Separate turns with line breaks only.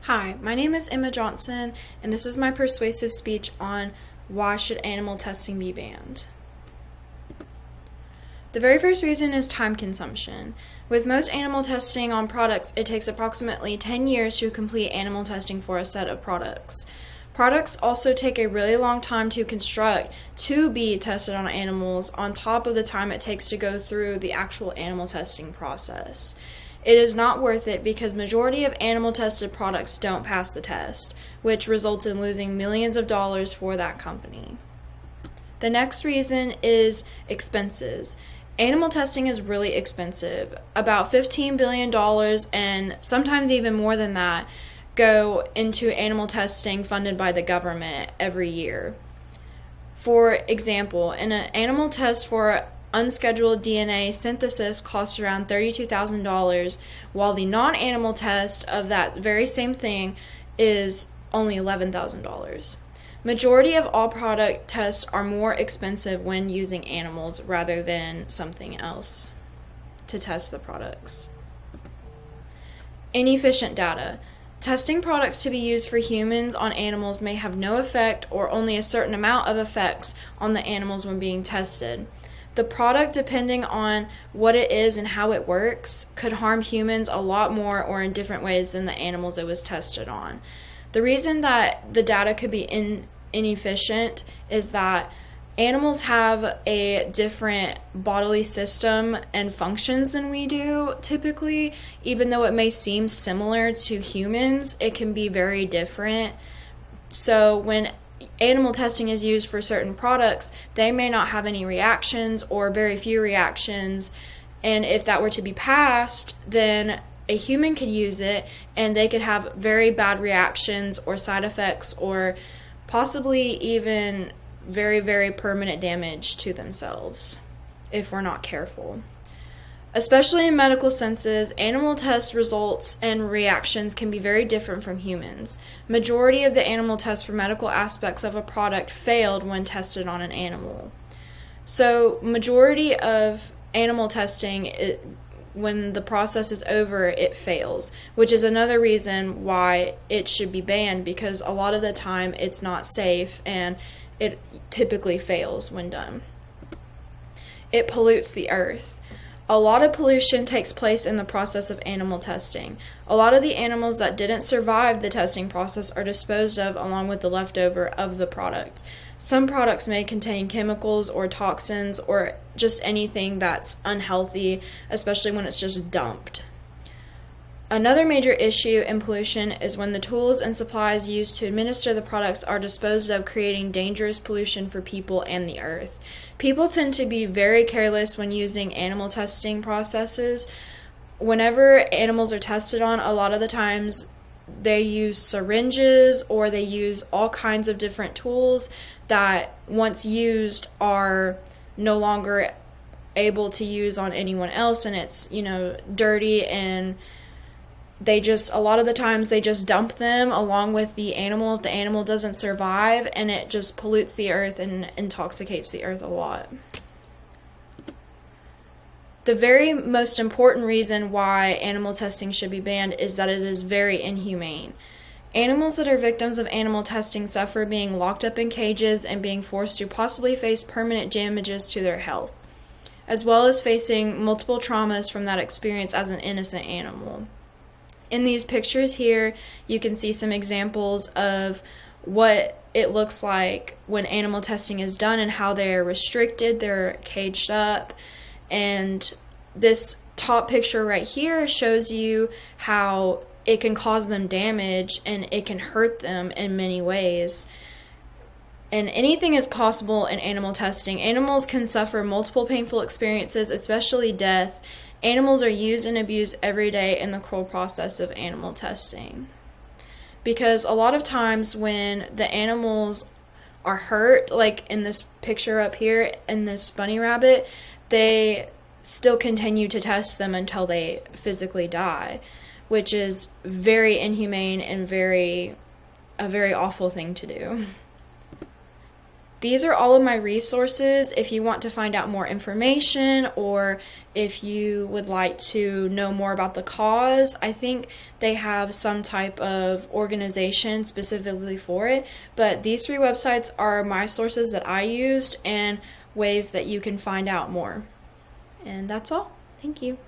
Hi, my name is Emma Johnson, and this is my persuasive speech on why should animal testing be banned. The very first reason is time consumption. With most animal testing on products, it takes approximately 10 years to complete animal testing for a set of products. Products also take a really long time to construct to be tested on animals, on top of the time it takes to go through the actual animal testing process. It is not worth it because majority of animal tested products don't pass the test, which results in losing millions of dollars for that company. The next reason is expenses. Animal testing is really expensive. About $15 billion and sometimes even more than that go into animal testing funded by the government every year. For example, in an animal test for unscheduled DNA synthesis costs around $32,000, while the non-animal test of that very same thing is only $11,000. Majority of all product tests are more expensive when using animals rather than something else to test the products. Inefficient data. Testing products to be used for humans on animals may have no effect or only a certain amount of effects on the animals when being tested. The product, depending on what it is and how it works, could harm humans a lot more or in different ways than the animals it was tested on. The reason that the data could be inefficient is that animals have a different bodily system and functions than we do typically. Even though it may seem similar to humans, it can be very different. So when animal testing is used for certain products, they may not have any reactions or very few reactions, and if that were to be passed, then a human could use it and they could have very bad reactions or side effects or possibly even very, very permanent damage to themselves if we're not careful. Especially in medical senses, animal test results and reactions can be very different from humans. Majority of the animal tests for medical aspects of a product failed when tested on an animal. So majority of animal testing, when the process is over, it fails, which is another reason why it should be banned, because a lot of the time it's not safe and it typically fails when done. It pollutes the earth. A lot of pollution takes place in the process of animal testing. A lot of the animals that didn't survive the testing process are disposed of along with the leftover of the product. Some products may contain chemicals or toxins or just anything that's unhealthy, especially when it's just dumped. Another major issue in pollution is when the tools and supplies used to administer the products are disposed of, creating dangerous pollution for people and the earth. People tend to be very careless when using animal testing processes. Whenever animals are tested on, a lot of the times they use syringes or they use all kinds of different tools that once used are no longer able to use on anyone else, and it's, dirty, and a lot of the times they just dump them along with the animal if the animal doesn't survive, and it just pollutes the earth and intoxicates the earth a lot. The very most important reason why animal testing should be banned is that it is very inhumane. Animals that are victims of animal testing suffer being locked up in cages and being forced to possibly face permanent damages to their health, as well as facing multiple traumas from that experience as an innocent animal. In these pictures here, you can see some examples of what it looks like when animal testing is done and how they're restricted, they're caged up. And this top picture right here shows you how it can cause them damage and it can hurt them in many ways. And anything is possible in animal testing. Animals can suffer multiple painful experiences, especially death. Animals are used and abused every day in the cruel process of animal testing. Because a lot of times when the animals are hurt, like in this picture up here in this bunny rabbit, they still continue to test them until they physically die, which is very inhumane and a very awful thing to do. These are all of my resources if you want to find out more information or if you would like to know more about the cause. I think they have some type of organization specifically for it, but these 3 websites are my sources that I used and ways that you can find out more. And that's all. Thank you.